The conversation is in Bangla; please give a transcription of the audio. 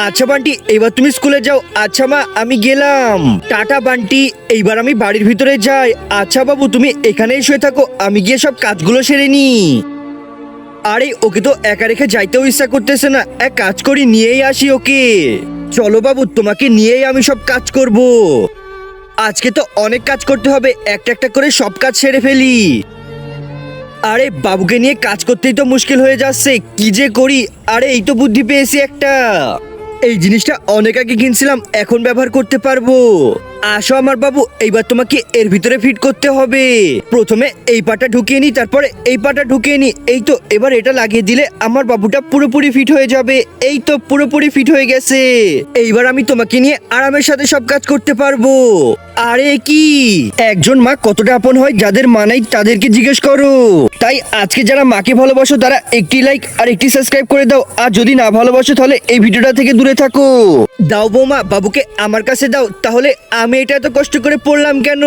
আচ্ছা বান্টি, এবার তুমি স্কুলে যাও। আচ্ছা মা, আমি গেলাম। টাটা বান্টি, এইবার আমি বাড়ির ভিতরে যাই। আচ্ছা বাবু, তুমি এখানেই শুয়ে থাকো, আমি গিয়ে সব কাজগুলো সেরে নি। আরে ওকে তো একা রেখে যাইতেও ইচ্ছা করতেছে না, এক কাজ করি, নিয়েই আসি ওকে। চলো বাবু, তোমাকে নিয়েই আমি সব কাজ করব। আজকে তো অনেক কাজ করতে হবে, একটা একটা করে সব কাজ সেরে ফেলি। আরে বাবুকে নিয়ে কাজ করতেই তো মুশকিল হয়ে যাচ্ছে, কি যে করি। আরে এই তো বুদ্ধি পেয়েছি একটা। এই জিনিসটা অনেক আগে কিনছিলাম, এখন ব্যবহার করতে পারবো। আসো আমার বাবু, এইবার তোমাকে এর ভিতরে ফিট করতে হবে। প্রথমে এই পাটা ঢুকিয়ে নি, তারপরে এই পাটা ঢুকিয়ে নি। এই তো, এবার এটা লাগিয়ে দিলে আমার বাবুটা পুরোপুরি ফিট হয়ে যাবে। এই তো পুরোপুরি ফিট হয়ে গেছে। এইবার আমি তোমাকে নিয়ে আরামের সাথে সব কাজ করতে পারবো। আরে কি, একজন মা কতটা আপন হয়, যাদের মা নাই তাদেরকে জিজ্ঞেস করো। তাই আজকে যারা মাকে ভালোবাসো তারা একটি লাইক আর একটি সাবস্ক্রাইব করে দাও, আর যদি না ভালোবাসো তাহলে এই ভিডিওটা থেকে দূরে থাকো। দাও বৌমা, বাবুকে আমার কাছে দাও। তাহলে আমি এটা এত কষ্ট করে পড়লাম কেন?